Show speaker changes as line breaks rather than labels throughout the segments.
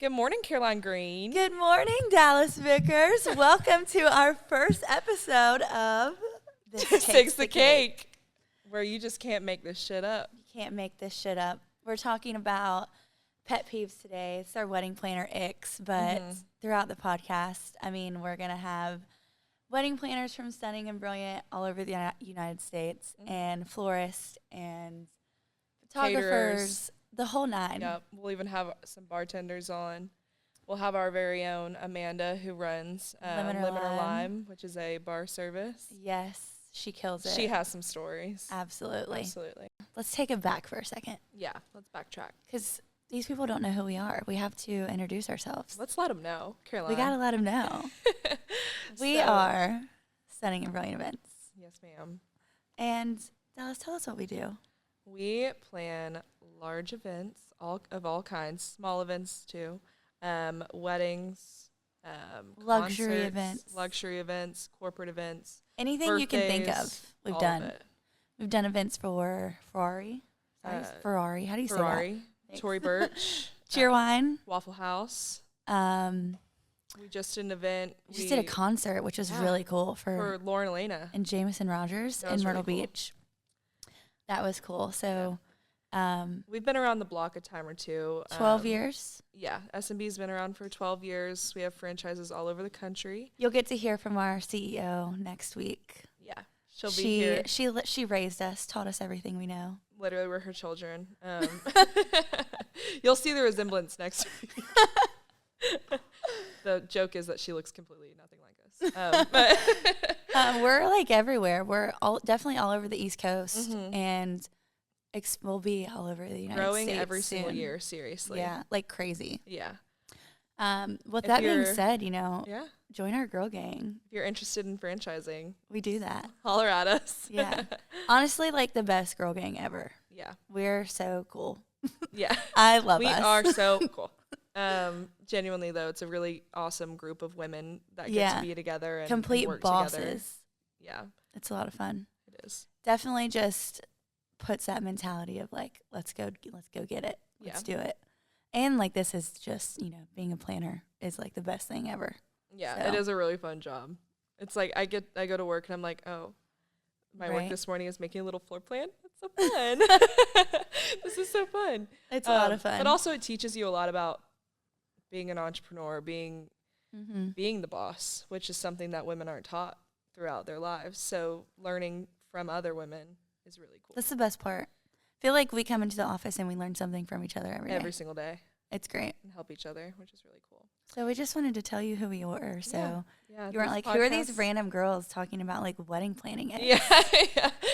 Good morning, Caroline Green.
Good morning, Dallas Vickers. Welcome to our first episode of
This Takes the Cake, where you just can't make this shit up.
You can't make this shit up. We're talking about pet peeves today. It's our wedding planner Icks, but throughout the podcast, we're going to have wedding planners from Stunning and Brilliant all over the United States, and florists and photographers,
caterers,
the whole nine.
Yep. We'll even have some bartenders on. We'll have our very own Amanda, who runs Lemon or Lime, which is a bar service.
Yes, she kills it.
She has some stories.
Absolutely. Let's take it back for a second.
Yeah, let's backtrack.
Because these people don't know who we are. We have to introduce ourselves.
Let's let them know, Caroline.
We got to let them know. We are Stunning and Brilliant Events.
Yes, ma'am.
And Dallas, tell us what we do.
We plan large events, of all kinds, small events too, weddings,
luxury
events, corporate events,
anything
birthdays,
you can think of. We've done.
Of it.
We've done events for Ferrari. Ferrari. How do you say that?
Ferrari. Tory Burch.
Cheerwine.
Waffle House. We just did an event.
We just did a concert, which was really cool for
Lauren Elena
and Jameson Rogers in Myrtle Beach. That was cool. So
we've been around the block a time or two.
12 years?
Yeah. S&B's been around for 12 years. We have franchises all over the country.
You'll get to hear from our CEO next week.
Yeah. She'll be here.
She raised us, taught us everything we know.
Literally, we're her children. You'll see the resemblance next week. The joke is that she looks completely nothing like us.
We're like everywhere. We're definitely all over the East Coast, and we'll be all over the United
Growing
States
every
soon.
single year, seriously.
Yeah, like crazy.
Yeah.
With that being said, join our girl gang.
If you're interested in franchising,
we do that.
Holler at us.
Yeah. Honestly, like the best girl gang ever.
Yeah.
We're so cool.
Yeah.
I love us.
We are so cool. Genuinely, though, it's a really awesome group of women that get to be together and
complete
work
bosses.
Together. Yeah.
It's a lot of fun.
It is.
Definitely just puts that mentality of like, let's go get it. Let's do it. And like this is just, being a planner is like the best thing ever.
Yeah, so. It is a really fun job. It's like I go to work and I'm like, oh, my work this morning is making a little floor plan. It's so fun. This is so fun.
It's a lot of fun.
But also it teaches you a lot about being an entrepreneur, being the boss, which is something that women aren't taught throughout their lives. So learning from other women is really cool.
That's the best part. I feel like we come into the office and we learn something from each other every
single day.
It's great.
And help each other, which is really cool.
So we just wanted to tell you who we were. So you weren't like,
podcast,
who are these random girls talking about like wedding planning?
Yeah.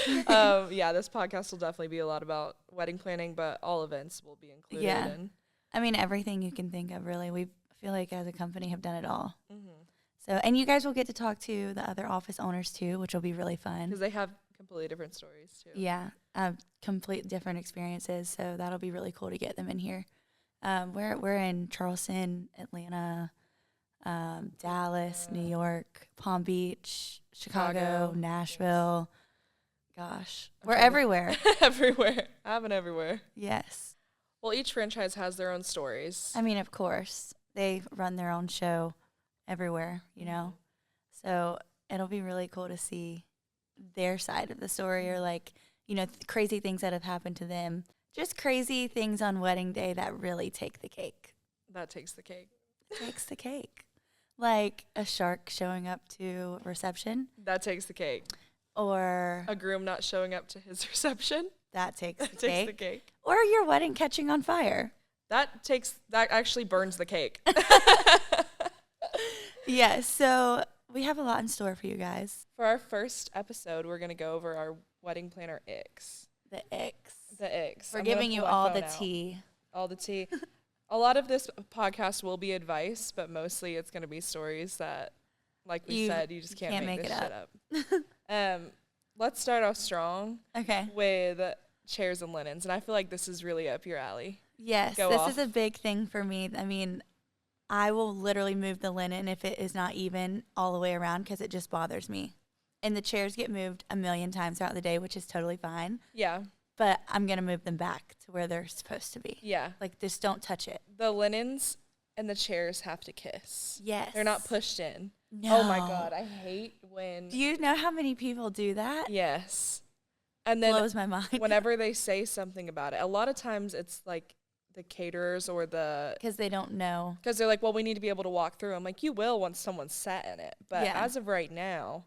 This podcast will definitely be a lot about wedding planning, but all events will be included.
Yeah. Everything you can think of, really. We feel like as a company have done it all. So, and you guys will get to talk to the other office owners too, which will be really fun.
Because they have completely different stories too.
Yeah, complete different experiences. So that'll be really cool to get them in here. We're in Charleston, Atlanta, Dallas, New York, Palm Beach, Chicago, Nashville. Gosh, we're everywhere.
Everywhere. I've been everywhere.
Yes.
Well, each franchise has their own stories.
Of course. They run their own show everywhere, So it'll be really cool to see their side of the story, or like, crazy things that have happened to them. Just crazy things on wedding day that really take the cake.
That takes the cake.
Takes the cake. Like a shark showing up to reception.
That takes the cake.
Or
a groom not showing up to his reception.
That takes the
takes the cake.
Or your wedding catching on fire.
That actually burns the cake.
Yeah, so we have a lot in store for you guys.
For our first episode, we're going to go over our wedding planner Icks.
The Icks.
The Icks.
We're giving you all the tea.
All the tea. A lot of this podcast will be advice, but mostly it's going to be stories that, like we said, you just can't make this shit up. Let's start off strong.
Okay.
With chairs and linens, and I feel like this is really up your alley.
Yes, this is a big thing for me. I will literally move the linen if it is not even all the way around because it just bothers me. And the chairs get moved a million times throughout the day, which is totally fine.
Yeah.
But I'm going to move them back to where they're supposed to be.
Yeah.
Like, just don't touch it.
The linens and the chairs have to kiss.
Yes.
They're not pushed in.
No.
Oh my God, I hate when.
Do you know how many people do that?
Yes. And then
blows my mind.
Whenever they say something about it, a lot of times it's like the caterers or
because they don't know.
Because they're like, well, we need to be able to walk through. I'm like, you will once someone's sat in it. But as of right now,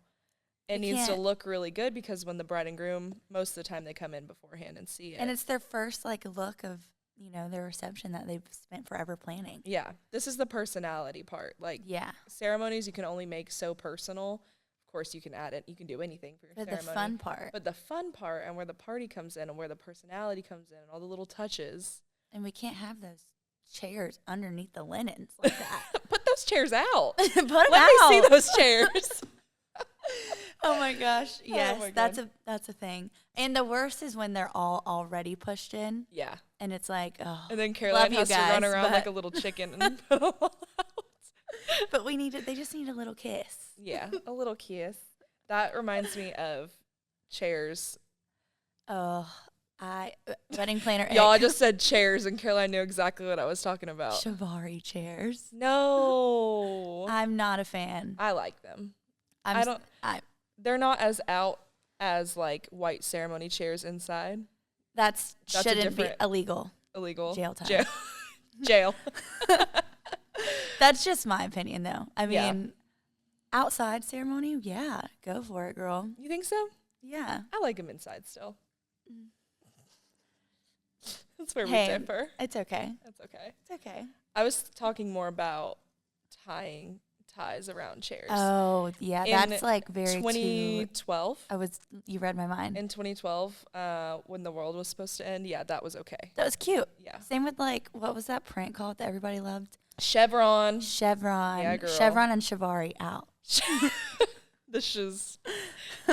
it needs to look really good because when the bride and groom, most of the time they come in beforehand and see it.
And it's their first like look of, you know, their reception that they've spent forever planning.
Yeah. This is the personality part. Like ceremonies you can only make so personal. Of course you can add it. You can do anything for your ceremony.
But the fun part.
But the fun part and where the party comes in and where the personality comes in and all the little touches.
And we can't have those chairs underneath the linens like that.
Put those chairs out.
Put them
Let
out.
me see those chairs.
Oh my gosh. Yes,
my
that's a thing. And the worst is when they're all already pushed in.
Yeah.
And it's like, oh.
And then Caroline has to run around like a little chicken and put them all out.
But they just need a little kiss.
Yeah, a little kiss. That reminds me of chairs.
Oh, wedding planner.
Y'all, I just said chairs, and Caroline knew exactly what I was talking about.
Shibari chairs.
No,
I'm not a fan.
I like them. They're not as out as like white ceremony chairs inside.
That's shouldn't be illegal.
Illegal.
Jail time.
Jail.
That's just my opinion, though. I mean, outside ceremony, yeah, go for it, girl.
You think so?
Yeah.
I like them inside still. That's where we differ.
It's okay.
That's okay.
It's okay.
I was talking more about tying ties around chairs.
Oh, yeah. That's like very
2012.
You read my mind.
In 2012, when the world was supposed to end, that was okay.
That was cute.
Yeah.
Same with like, what was that print called that everybody loved?
Chevron.
Yeah, girl. Chevron and Chivari out.
This is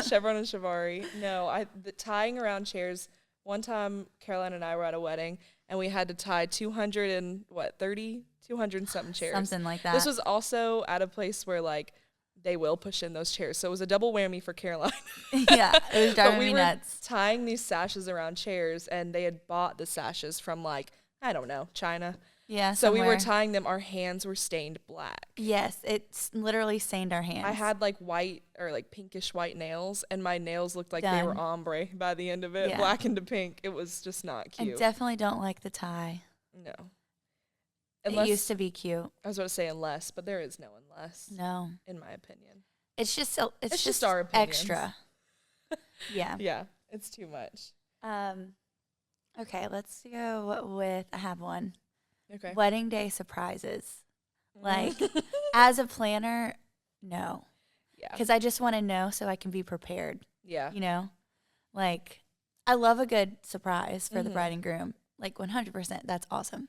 Chevron and Chivari. No, the tying around chairs. One time, Caroline and I were at a wedding, and we had to tie 200 and something chairs.
Something like that.
This was also at a place where, like, they will push in those chairs. So it was a double whammy for Caroline.
Yeah, it was driving me nuts.
But we were tying these sashes around chairs, and they had bought the sashes from, like, I don't know, China.
Yeah,
so we were tying them. Our hands were stained black.
Yes, it's literally stained our hands.
I had like white or like pinkish white nails, and my nails looked like they were ombre by the end of it, black into pink. It was just not cute.
I definitely don't like the tie.
No.
It used to be cute.
I was about to say unless, but there is no unless.
No.
In my opinion.
It's just
our opinions.
Extra. Yeah.
Yeah, it's too much.
Okay, let's go with, I have one.
Okay.
Wedding day surprises. Like, as a planner, no. Yeah. Because I just want to know so I can be prepared.
Yeah.
You know? Like, I love a good surprise for the bride and groom. Like, 100%. That's awesome.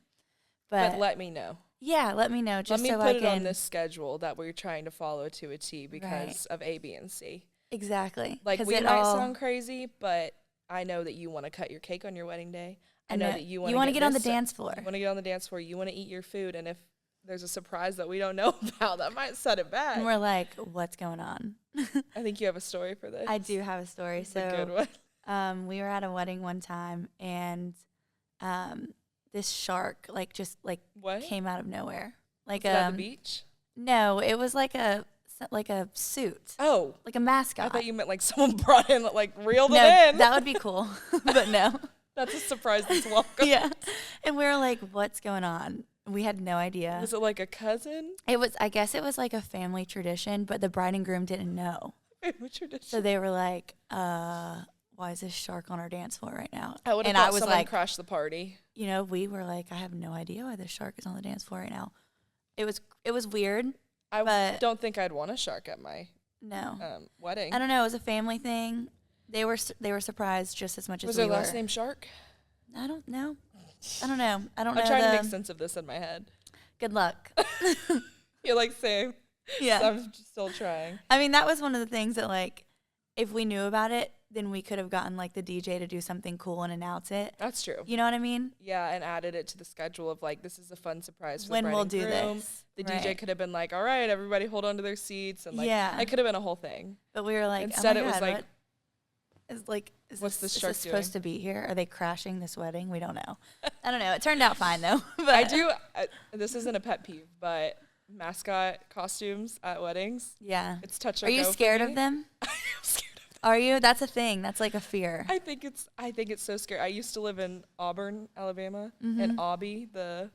But let me know.
Yeah, let me know. Just
let me
so
put
I
it
can
on this schedule that we're trying to follow to a T because of A, B, and C.
Exactly.
Like, we might sound crazy, but I know that you want to cut your cake on your wedding day. I know that you want to
get on the dance floor.
You want to get on the dance floor. You want to eat your food. And if there's a surprise that we don't know about, that might set it back.
And we're like, what's going on?
I think you have a story for this.
I do have a story.
It's a good
one. We were at a wedding one time, and this shark came out of nowhere. Like
at the beach?
No, it was like a suit.
Oh.
Like a mascot.
I thought you meant like someone brought in, like reeled it in.
That would be cool. But no.
That's a surprise that's welcome.
Yeah. And we were like, what's going on? We had no idea.
Was it like a cousin?
I guess it was like a family tradition, but the bride and groom didn't know.
Family tradition.
So they were like, why is this shark on our dance floor right now?
I would have thought someone crashed the party.
You know, we were like, I have no idea why this shark is on the dance floor right now. It was weird.
I don't think I'd want a shark at my wedding.
I don't know. It was a family thing. They were surprised just as much as we were.
Was their last name Shark?
I don't know. I don't know.
I'm trying to make sense of this in my head.
Good luck.
You're like, same.
Yeah.
So I'm still trying.
I mean, that was one of the things that, like, if we knew about it, then we could have gotten, like, the DJ to do something cool and announce it.
That's true.
You know what I mean?
Yeah, and added it to the schedule of, like, this is a fun surprise for
when
the bride
we'll
and
do
groom.
this.
The DJ could have been like, all right, everybody hold on to their seats. And, like, it could have been a whole thing.
But we were like,
instead
oh my
it was
God,
like,
what?
What's the
is
shark
this supposed
doing?
to be here? Are they crashing this wedding? We don't know. I don't know. It turned out fine though. But
I do. This isn't a pet peeve, but mascot costumes at weddings.
Yeah.
It's touch or
Are you
go for
scared
me.
of them?
I'm scared of them.
Are you? That's a thing. That's like a fear.
I think it's so scary. I used to live in Auburn, Alabama,
Mm-hmm.
and Obby, the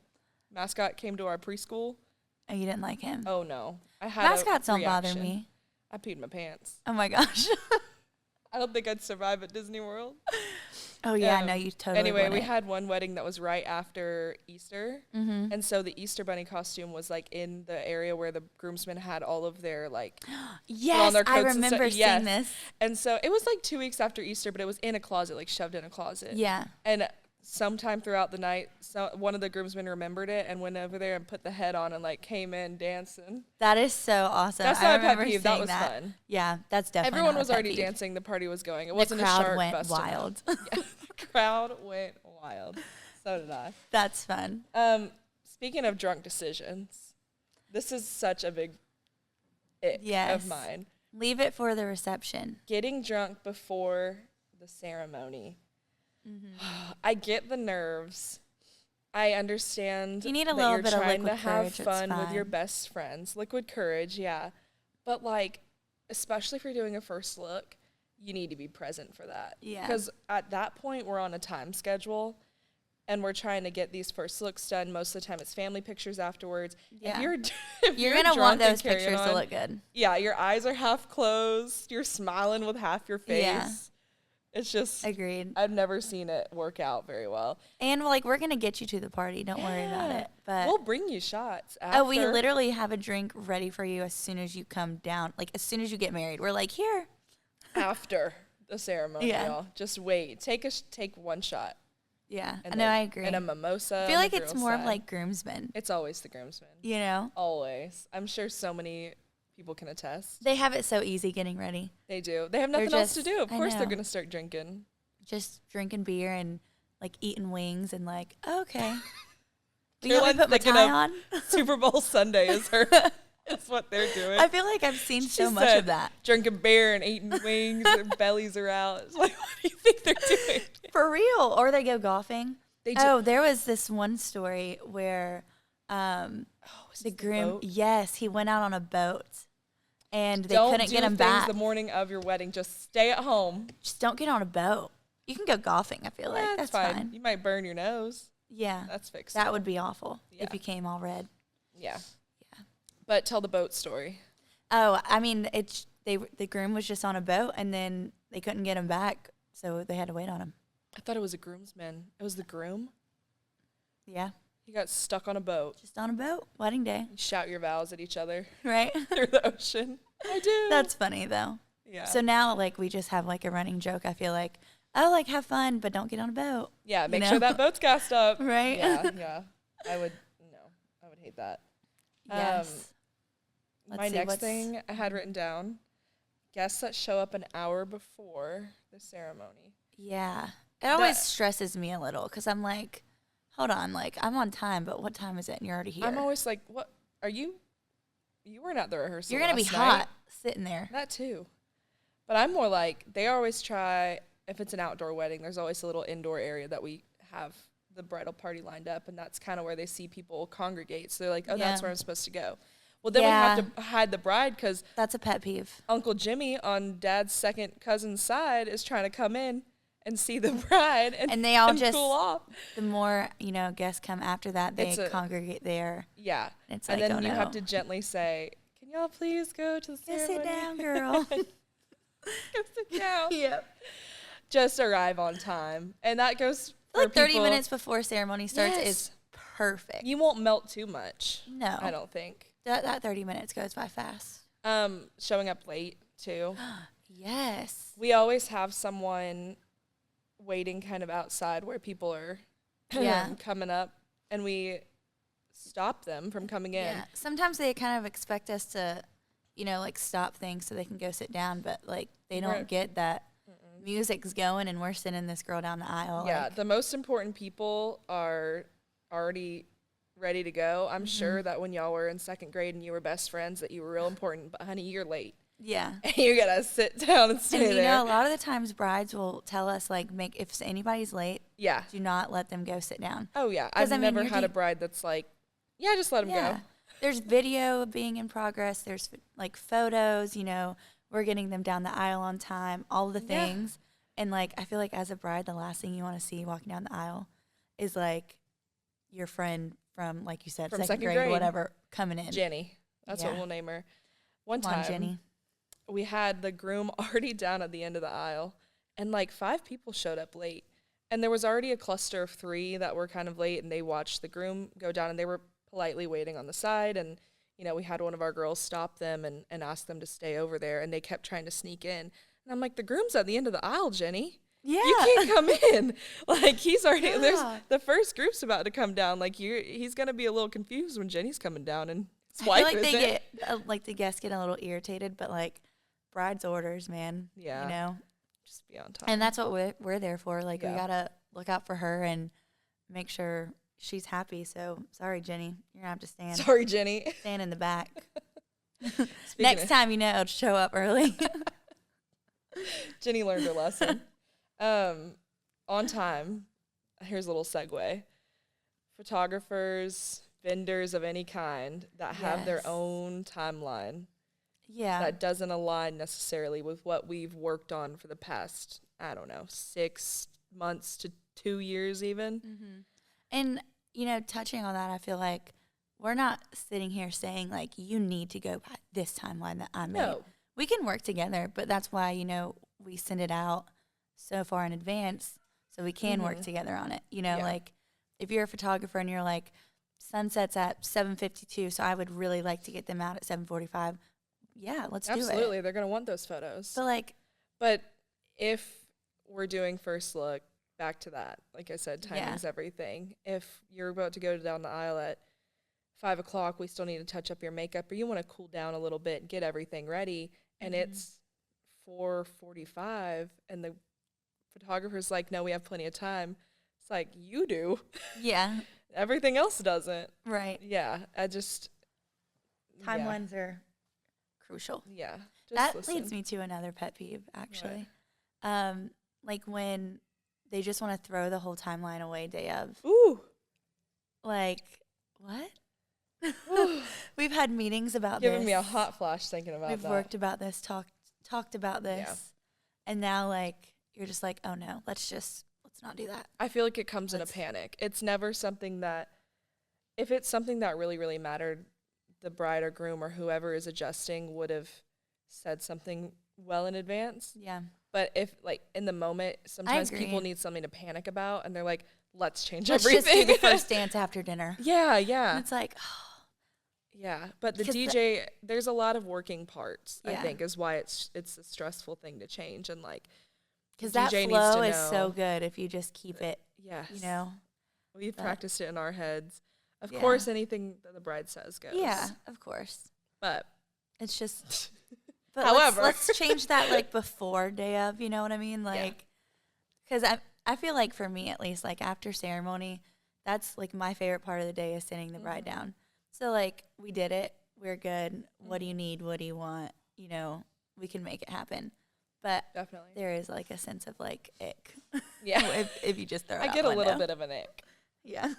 mascot, came to our preschool.
Oh, you didn't like him?
Oh no, I had
Mascots
a
don't bother
reaction.
me.
I peed my pants.
Oh my gosh.
I don't think I'd survive at Disney World.
Oh yeah, no, you totally.
Anyway, we
wouldn't.
had one wedding that was right after Easter,
Mm-hmm.
and so the Easter bunny costume was like in the area where the groomsmen had all of their like
Yes,
their
I
coats and
remember
stuff. Yes.
seeing this.
And so it was like 2 weeks after Easter, but it was in a closet, like shoved in a closet.
Yeah.
And sometime throughout the night, one of the groomsmen remembered it and went over there and put the head on and like came in dancing.
That is so awesome.
That's
I
not a pet
remember
peeve. That
seeing
was fun.
Yeah, that's definitely.
Everyone
not a
was
pet
already
peeve.
dancing. The party was going. It
The
wasn't a
crowd
shark
went
festival.
wild.
Yeah, the crowd went wild. So did I.
That's fun.
Speaking of drunk decisions, this is such a big ick of mine.
Leave it for the reception.
Getting drunk before the ceremony.
Mm-hmm.
I get the nerves. I understand
You need a
that
little
you're
bit of
trying
liquid
to have
courage, it's
fun with your
fine.
best friends. Liquid courage, yeah. But like, especially if you're doing a first look, you need to be present for that.
Yeah.
Because at that point, we're on a time schedule and we're trying to get these first looks done. Most of the time, it's family pictures afterwards.
Yeah.
If
You're gonna want
drunk and
those
carrying
pictures to
on,
look good.
yeah, your eyes are half closed. You're smiling with half your face.
Yeah.
It's just,
Agreed.
I've never seen it work out very well.
And like we're gonna get you to the party. Don't worry about
Yeah.
it. But
We'll bring you shots after.
oh, we literally have a drink ready for you as soon as you come down. Like as soon as you get married, we're like, here.
After the ceremony,
Yeah.
y'all. Just wait. Take one shot.
Yeah,
And
I know.
then-
I agree.
And a mimosa.
I feel
on
like
the
it's
girl's
more of
side.
like groomsmen.
It's always the groomsmen.
You know,
Always. I'm sure so many people can attest.
they have it so easy getting ready.
They do. They have
They're
nothing else to
just-
do. Of
I
course they're
know.
going to start drinking.
Just drinking beer and like eating wings and like, okay. You
Caroline's
let me put my
thinking
tie
of
on.
Super Bowl Sunday is what they're doing.
I feel like I've seen
She
so much
said,
of that.
Drinking beer and eating wings, their bellies are out. It's like, what do you think they're doing?
For real. Or they go golfing.
They do.
Oh, there was this one story where
Was
the
this
groom,
boat?
yes, he went out on a boat and they
Don't
couldn't
do
get him
things
back.
the morning of your wedding. Just stay at home.
Just don't get on a boat. You can go golfing, I feel like.
Yeah,
That's
fine.
fine.
You might burn your nose.
Yeah.
That's fixed.
That would be awful
Yeah.
if you came all red.
Yeah.
Yeah.
But tell the boat story.
Oh, I mean, the groom was just on a boat and then they couldn't get him back, so they had to wait on him.
I thought it was a groomsman. It was the groom.
Yeah.
He got stuck on a boat.
Just on a boat, wedding day,
You shout your vows at each other
right?
through the ocean. I do.
That's funny though.
yeah.
So now like we just have like a running joke, I feel like, oh, like have fun, but don't get on a boat.
Yeah, make
know?
sure that boat's gassed up.
Right?
Yeah. I would hate that.
Yes. Let's
My
see,
next
what's-
thing I had written down, guests that show up an hour before the ceremony.
Yeah. It always
That-
stresses me a little because I'm like, hold on, like I'm on time, but what time is it? And you're already here.
I'm always like, what are you? You weren't at the rehearsal.
You're gonna be
last
hot
night.
sitting there.
That too. But I'm more like, they always try, if it's an outdoor wedding, there's always a little indoor area that we have the bridal party lined up, and that's kind of where they see people congregate. So they're like, oh, that's
Yeah.
where I'm supposed to go. Well, then we have to hide the bride because
That's a pet peeve.
Uncle Jimmy on Dad's second cousin's side is trying to come in and see the bride
And they all
and
just,
cool off.
the more, guests come after that, they
It's a-
congregate there.
Yeah.
And it's
And
like,
then
oh
you
no.
have to gently say, can y'all please go to the
Just
ceremony?
sit down, girl.
Go sit down.
Yep.
Just arrive on time. And that goes for
Like 30
people-
minutes before ceremony starts
Yes.
is perfect.
You won't melt too much.
No.
I don't think.
That 30 minutes goes by fast.
Showing up late too.
Yes.
We always have someone waiting kind of outside where people are
Yeah.
coming up, and we stop them from coming in.
Yeah. Sometimes they kind of expect us to, like stop things so they can go sit down, but like they don't
Right.
get that music's going and we're sending this girl down the aisle.
Yeah,
like,
the most important people are already ready to go. I'm
Mm-hmm.
sure that when y'all were in second grade and you were best friends that you were real important, but honey, you're late.
Yeah.
And you got to sit down and stay there.
You know, a lot of the times brides will tell us, like, if anybody's late,
yeah,
do not let them go sit down.
Oh, yeah. I've never had a bride that's like, yeah, just let them go.
There's video being in progress. There's, like, photos, you know, we're getting them down the aisle on time, all the things. And, like, I feel like as a bride, the last thing you want to see walking down the aisle is, like, your friend from, like you said, second grade, whatever, coming in.
Jenny. That's what we'll name her. One time,
Jenny.
We had the groom already down at the end of the aisle, and, like, 5 people showed up late. And there was already a cluster of 3 that were kind of late, and they watched the groom go down, and they were politely waiting on the side. And, you know, we had one of our girls stop them and ask them to stay over there, and they kept trying to sneak in. And I'm like, the groom's at the end of the aisle, Jenny.
Yeah.
You can't come in. Like, he's already, there's the first group's about to come down. Like, he's going to be a little confused when Jenny's coming down, and his wife
I feel like the guests get a little irritated, but, like, bride's orders, man.
Yeah.
You know?
Just be on time.
And that's what we're there for. Like, we got to look out for her and make sure she's happy. So, sorry, Jenny. You're going to have to stand.
Sorry, Jenny.
Stand in the back. Next time, you know, show up early.
Jenny learned her lesson. On time, here's a little segue. Photographers, vendors of any kind that have their own timeline.
Yeah.
That doesn't align necessarily with what we've worked on for the past, I don't know, 6 months to 2 years even.
Mm-hmm. And, you know, touching on that, I feel like we're not sitting here saying, like, you need to go by this timeline that I made.
No.
We can work together, but that's why, you know, we send it out so far in advance so we can work together on it. You know, like, if you're a photographer and you're like, sunset's at 7:52, so I would really like to get them out at 7:45. Yeah, let's do it.
Absolutely. They're going to want those photos.
But
if we're doing first look, back to that, like I said, timing's everything. If you're about to go down the aisle at 5 o'clock, we still need to touch up your makeup, or you want to cool down a little bit and get everything ready, and it's 4:45, and the photographer's like, no, we have plenty of time. It's like, you do.
Yeah.
Everything else doesn't.
Right.
Yeah.
Timelines are crucial.
Yeah.
That leads me to another pet peeve, actually. Right. Like, when they just want to throw the whole timeline away day of.
Ooh.
Like, what? We've had meetings about
Giving me a hot flash thinking about that.
We've worked about this, talked about this, and now, like, you're just like, oh no, let's not do that.
I feel like it comes in a panic. It's never something that, if it's something that really, really mattered, the bride or groom or whoever is adjusting would have said something well in advance.
Yeah.
But if, like, in the moment, sometimes people need something to panic about, and they're like, let's change
everything. Let's just do the first dance after dinner.
Yeah, yeah.
And it's like,
yeah, but the DJ, there's a lot of working parts, I think, is why it's a stressful thing to change. And, like,
because that flow is so good if you just keep it, you know.
We've practiced it in our heads. Of course, anything that the bride says goes.
Yeah, of course.
But
it's just, but
however,
let's change that, like, before day of, you know what I mean? Like, because I feel like, for me at least, like, after ceremony, that's, like, my favorite part of the day is sitting the bride down. So, like, we did it. We're good. What do you need? What do you want? You know, we can make it happen. But
definitely
there is, like, a sense of, like, ick.
Yeah.
if you just throw it
I
out
get a
window.
little bit of an ick.
Yeah.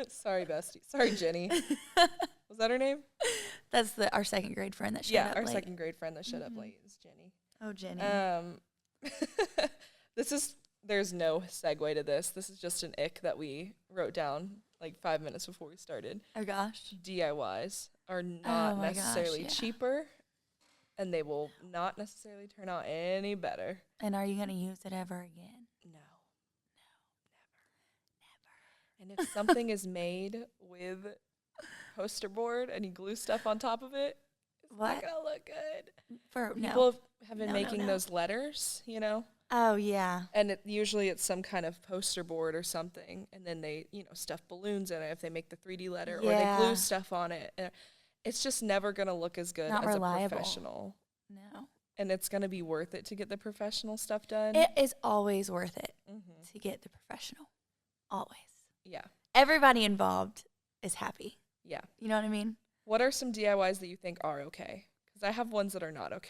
Sorry, bestie. Sorry, Jenny. Was that her name?
That's our second grade friend that showed up late.
Yeah, our second grade friend that showed up late is Jenny.
Oh, Jenny.
There's no segue to this. This is just an ick that we wrote down like 5 minutes before we started.
Oh, gosh.
DIYs are not necessarily cheaper, and they will not necessarily turn out any better.
And are you going to use it ever again?
No. Never. And if something is made with poster board and you glue stuff on top of it, it's not going to look good. People have been making those letters, you know?
Oh, yeah.
And usually it's some kind of poster board or something, and then they, stuff balloons in it if they make the 3D letter, or they glue stuff on it. It's just never going to look as good as a professional.
No.
And it's going to be worth it to get the professional stuff done.
It is always worth it to get the professional. Always.
Yeah.
Everybody involved is happy.
Yeah.
You know what I mean?
What are some DIYs that you think are okay? Because I have ones that are not okay.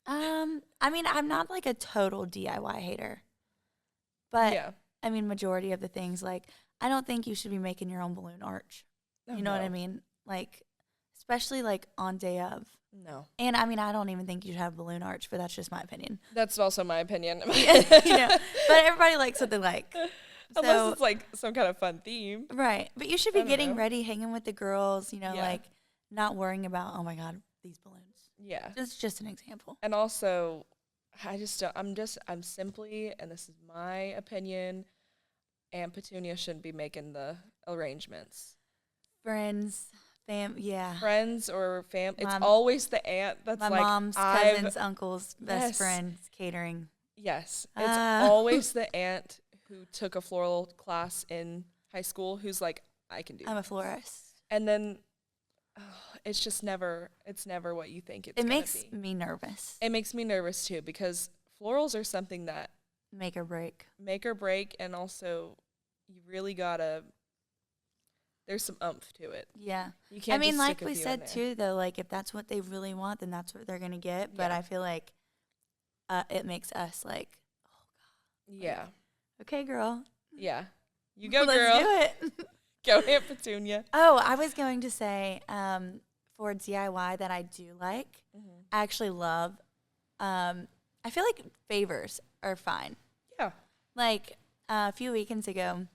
I mean, I'm not like a total DIY hater, but
Yeah.
I mean, majority of the things, like, I don't think you should be making your own balloon arch.
Oh,
You know what I
no.
mean? Like, especially like on day of.
No.
And I mean, I don't even think you should have a balloon arch, but that's just my opinion.
That's also my opinion.
You know, but everybody likes what they like.
Unless
So,
it's like some kind of fun theme.
right. But you should
I
be
don't
getting
know.
ready, hanging with the girls, you know,
Yeah.
like not worrying about, oh my God, these balloons.
Yeah.
Just an example.
And also, I just don't, I'm simply, and this is my opinion, Aunt Petunia shouldn't be making the arrangements.
Friends, yeah.
Friends or it's
My-
always the aunt that's
My
like,
mom's cousins, uncles, best
Yes.
friends, catering.
Yes. It's
Ah.
always the aunt who took a floral class in high school who's like, I can do
I'm a
this.
florist.
And then it's just never what you think it's
It
gonna
makes
be.
me nervous.
It makes me nervous too, because florals are something that
Make or break.
make or break, and also you really gotta, there's some oomph to it.
Yeah.
You can't
I mean,
just
like
stick a
we
few in
said
there.
too, though, like if that's what they really want, then that's what they're going to get. But
Yeah.
I feel like it makes us like,
Yeah.
okay, girl.
Yeah. You go,
Let's
girl.
do it.
Go, Aunt Petunia.
Oh, I was going to say for DIY that I do like, I actually love, I feel like favors are fine.
Yeah.
Like a few weekends ago,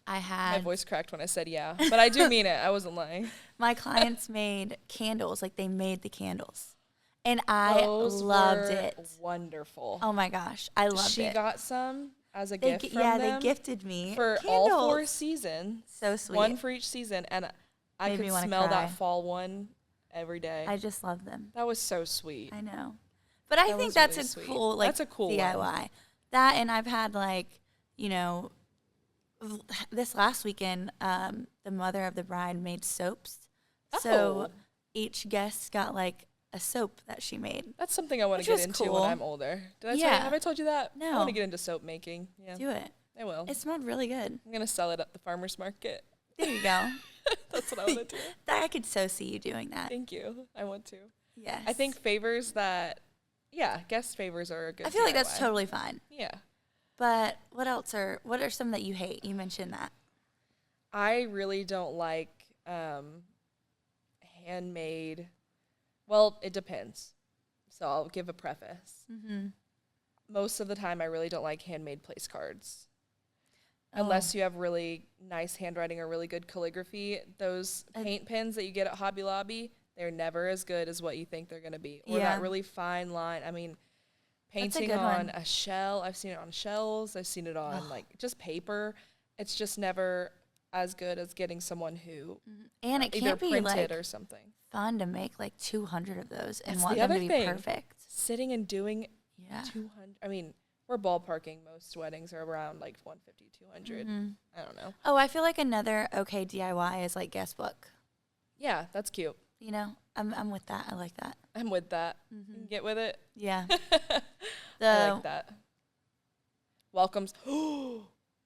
I
My
had
voice cracked when I said yeah, but I do mean it. I wasn't lying.
my clients made candles, like they made the candles. And I
Those
loved
were
it.
wonderful.
Oh my gosh, I loved
She
it.
got some as a
They
gift
gi-
from
yeah,
them
they gifted me
for
candles.
all 4 seasons.
So sweet.
One for each season, and I
Made me
could
wanna
smell
cry.
that fall one every day.
I just love them.
That was so sweet.
I know. But I
That
think
was
that's
really
a
sweet.
cool, like,
That's a cool
DIY.
one.
That, and I've had, like, you know, this last weekend, the mother of the bride made soaps. So
Oh.
each guest got, like, a soap that she made.
That's something I want
Which
to get
was
into
cool.
when I'm older. Did I tell you?
Yeah.
Have I told you that? I
No.
want to get into soap making. Yeah,
Do it.
I will.
It smelled really good.
I'm gonna sell it at the farmer's market.
There you go.
That's what I want to do.
I could so see you doing that.
Thank you. I want to.
Yes.
I think favors that, yeah, guest favors are a good.
I feel like that's
DIY.
totally fine.
Yeah.
But what are some that you hate? You mentioned that.
I really don't like handmade. Well, it depends. So I'll give a preface.
Mm-hmm.
Most of the time, I really don't like handmade place cards.
Oh.
Unless you have really nice handwriting or really good calligraphy. Those paint pens that you get at Hobby Lobby, they're never as good as what you think they're going to be. Or
Yeah.
that really fine line. I mean,
That's a
painting
good
on
one.
a shell, I've seen it on shells. I've seen it on like just paper. It's just never as good as getting someone who
And it
either
can't be
printed
like
or something.
fun to make like 200 of those and
That's
want
the
them to
other
be
thing.
perfect.
Sitting and doing
Yeah.
200. I mean, we're ballparking. Most weddings are around like 150, 200. I don't know.
Oh, I feel like another okay DIY is like guest book.
Yeah, that's cute.
You know, I'm with that. I like that.
I'm with that. You can get with it.
Yeah.
I like that. Welcomes.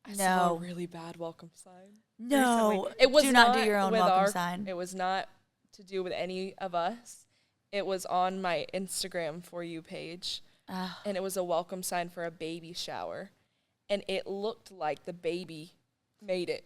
I saw a
No.
really bad welcome sign.
No.
recently. It was
Do not do your own
with
welcome sign.
It was not to do with any of us. It was on my Instagram For You page. And it was a welcome sign for a baby shower. And it looked like the baby made it.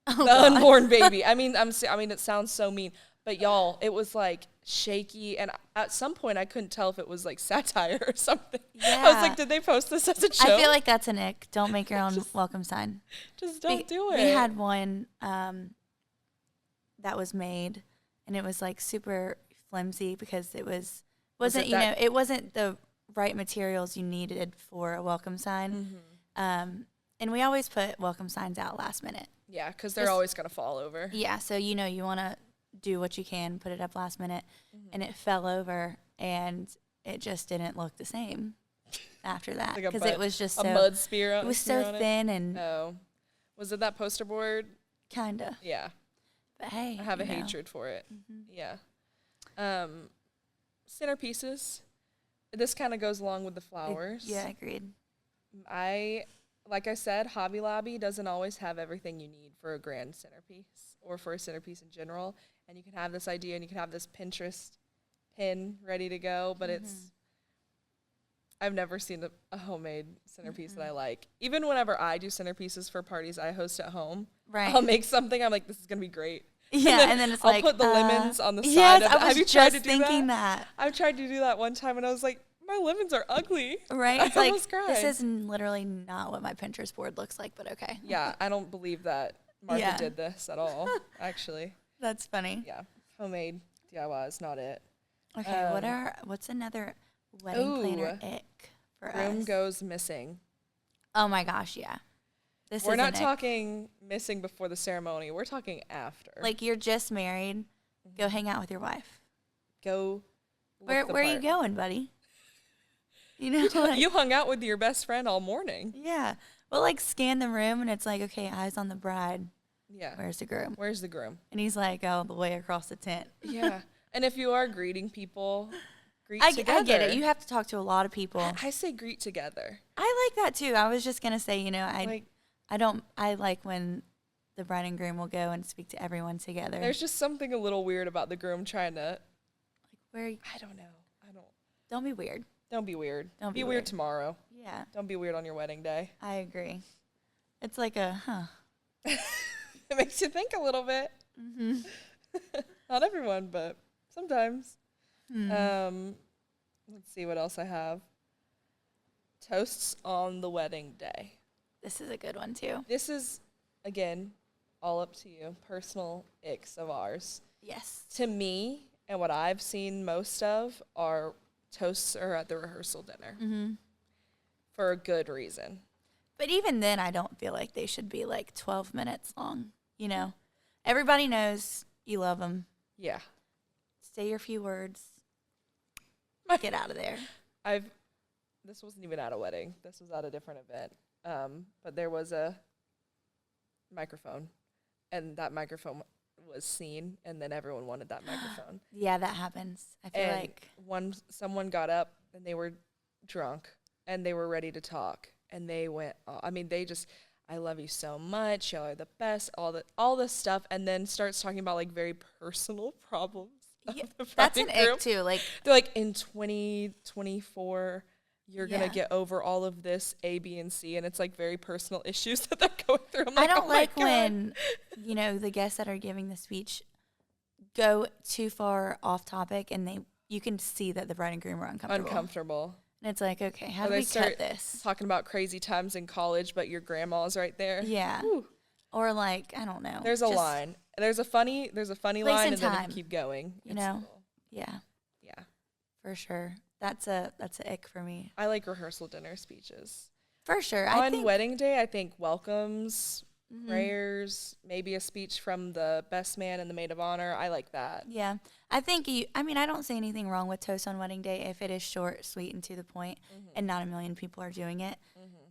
The unborn baby. I mean, it sounds so mean. But y'all, it was like shaky. And at some point, I couldn't tell if it was like satire or something. I was
Yeah.
like, did they post this as a joke?
I feel like that's an ick. Don't make your own welcome sign.
Just don't do it.
We had one that was made, and it was like super flimsy because it wasn't it wasn't the right materials you needed for a welcome sign. And we always put welcome signs out last minute.
Yeah, because they're
Just-
always going to fall over.
Yeah, so you want to do what you can, put it up last minute, and it fell over, and it just didn't look the same after that
Like a
because it was just
a
so
mud spear.
it was so thin and
Oh. Was it that poster board?
kinda.
Yeah.
But hey,
I have a
you know.
hatred for it. Yeah. Centerpieces. This kind of goes along with the flowers.
Yeah, agreed.
Like I said, Hobby Lobby doesn't always have everything you need for a grand centerpiece or for a centerpiece in general. And you can have this idea and you can have this Pinterest pin ready to go, but I've never seen a homemade centerpiece that I like. Even whenever I do centerpieces for parties I host at home, I'll make something. I'm like, this is going to be great.
Yeah, and then it's
I'll put the lemons on the side.
Yes,
of
I was
have you
just
tried to do
thinking that.
I've tried to do that one time, and I was like, my lemons are ugly.
Right? It's
I
like,
almost cried.
this is literally not what my Pinterest board looks like, but okay.
Yeah, I don't believe that Martha did this at all, actually.
That's funny.
Yeah, homemade DIY is not it.
Okay, what's another wedding planner ick for us?
Groom goes missing.
Oh my gosh, yeah.
We're not talking missing before the ceremony. We're talking after.
Like, you're just married. Go hang out with your wife.
Go.
Where are you going, buddy? You know,
you hung out with your best friend all morning.
Yeah. Well, like, scan the room, and it's like, okay, eyes on the bride.
Yeah.
Where's the groom?
Where's the groom?
And he's like, oh, the way across the tent.
Yeah. And if you are greeting people, greet together.
I get it. You have to talk to a lot of people.
I say greet together.
I like that, too. I was just going to say, you know, I like when the bride and groom will go and speak to everyone together.
There's just something a little weird about the groom trying to, I don't know.
Don't be weird.
Don't be weird.
Don't
be weird tomorrow.
Yeah.
Don't be weird on your wedding day.
I agree. It's like
It makes you think a little bit.
Mm-hmm.
Not everyone, but sometimes. Let's see what else I have. Toasts on the wedding day.
This is a good one, too.
This is, again, all up to you. Personal icks of ours.
Yes.
To me, and what I've seen most of, are toasts are at the rehearsal dinner.
Mm-hmm.
For a good reason.
But even then, I don't feel like they should be like 12 minutes long. You know, everybody knows you love them.
Yeah.
Say your few words. Get out of there.
This wasn't even at a wedding. This was at a different event. But there was a microphone, and that microphone was seen, and then everyone wanted that microphone.
Yeah, that happens. I feel like
someone got up, and they were drunk, and they were ready to talk, and they went. They just, I love you so much. Y'all are the best. All this stuff, and then starts talking about like very personal problems.
Yeah, that's an ick too. Like,
they're like, in 2024. You're going to get over all of this A, B, and C, and it's like very personal issues that they're going through. I'm like,
I don't like when, you know, the guests that are giving the speech go too far off topic, and you can see that the bride and groom are uncomfortable. And it's like, okay, how do we cut this?
Talking about crazy times in college, but your grandma's right there.
Yeah. Whew. Or like, I don't know.
There's a line. There's a funny line, and then you keep going.
You know? Yeah.
Yeah.
For sure. That's a ick for me.
I like rehearsal dinner speeches.
For sure.
On wedding day, I think welcomes, prayers, maybe a speech from the best man and the maid of honor. I like that.
Yeah. I think I don't see anything wrong with toast on wedding day if it is short, sweet, and to the point, and not a million people are doing it.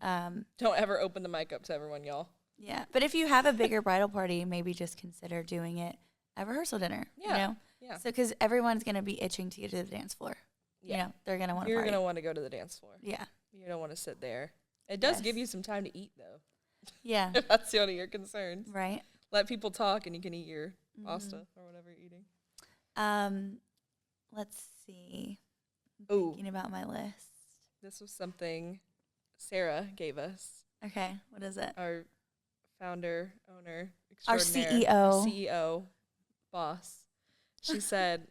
Don't ever open the mic up to everyone, y'all.
Yeah. But if you have a bigger bridal party, maybe just consider doing it at rehearsal dinner.
Yeah.
You know?
Yeah.
So, because everyone's going to be itching to get to the dance floor.
Yeah.
You know, they're going to want to
You're going to want to go to the dance floor.
Yeah.
You don't want to sit there. It does give you some time to eat, though.
Yeah.
If that's the only your concerns.
Right.
Let people talk, and you can eat your pasta or whatever you're eating.
Let's see.
Ooh.
Thinking about my list.
This was something Sarah gave us.
Okay. What is it?
Our founder, owner,
our
CEO, boss. She said,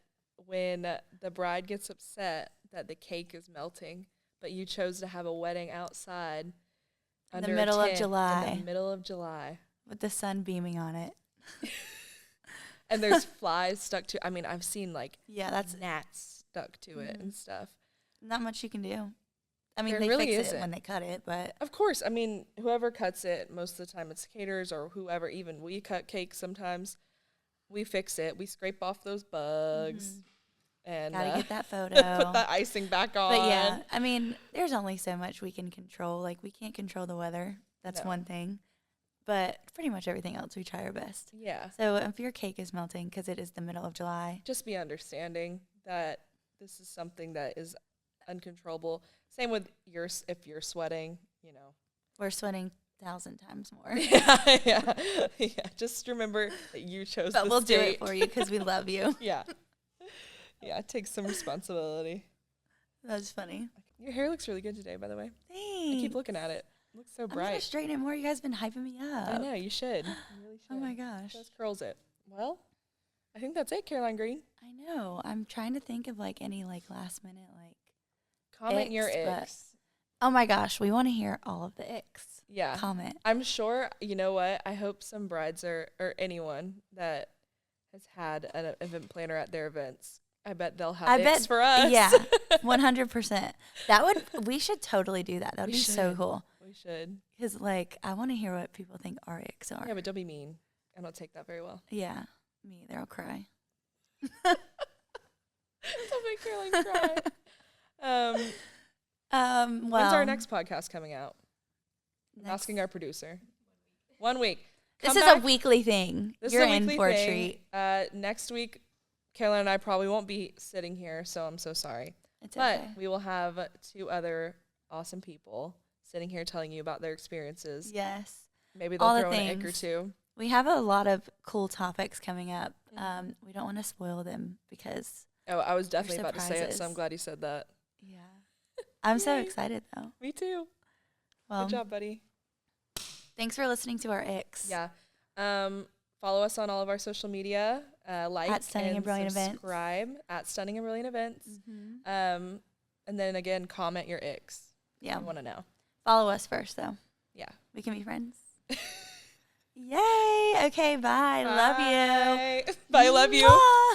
when the bride gets upset that the cake is melting, but you chose to have a wedding outside
in the middle of July.
In the middle of July.
With the sun beaming on it.
And there's flies stuck to, I've seen
that's
gnats stuck to it and stuff.
Not much you can do.
There
they
really
fix
isn't.
it when they cut it, but.
Of course, whoever cuts it, most of the time it's caterers or whoever, even we cut cakes sometimes. We fix it. We scrape off those bugs. And
gotta get that photo.
Put that icing back on.
But yeah, there's only so much we can control. Like, we can't control the weather. That's one thing. But pretty much everything else, we try our best.
Yeah.
So if your cake is melting because it is the middle of July.
Just be understanding that this is something that is uncontrollable. Same with if you're sweating,
We're sweating 1,000 times more.
Yeah. Just remember that you chose
but
the
we'll
state.
do it for you because we love you.
Yeah. Yeah, take some responsibility.
That's funny.
Your hair looks really good today, by the way.
Thanks.
I keep looking at it. It looks so bright.
I'm gonna straighten it more. You guys been hyping me up.
I know, you should. You really should.
Oh my gosh.
Just curls it. Well, I think that's it, Caroline Green.
I know. I'm trying to think of like any like last minute like
Comment your
but-
icks.
Oh my gosh, we want to hear all of the icks.
Yeah.
Comment.
I'm sure, you know what? I hope some brides or anyone that has had an event planner at their events, I bet they'll have icks for us.
Yeah, 100%. We should totally do that. That would be so cool.
We should.
Because, like, I want to hear what people think our icks are.
Yeah, but don't be mean. I don't take that very well.
Yeah, me either. I'll cry.
Don't make Caroline cry. When's our next podcast coming out? I'm asking our producer. 1 week.
This is a weekly thing. You're in for a treat.
Next week, Caroline and I probably won't be sitting here, so I'm so sorry. But we will have 2 other awesome people sitting here telling you about their experiences.
Yes.
Maybe they'll throw in an ick or 2.
We have a lot of cool topics coming up. We don't want to spoil them because
I was definitely about to say it, so I'm glad you said that.
Yeah. I'm so excited, though.
Me too.
Well,
good job, buddy.
Thanks for listening to our icks.
Yeah. Follow us on all of our social media. Like
at Stunning and Brilliant
subscribe at Stunning and Brilliant Events. And then again, comment your icks.
Yeah.
I want to know.
Follow us first, though.
Yeah.
We can be friends. Yay. Okay, bye. Love you.
Bye. Love you.
Bye.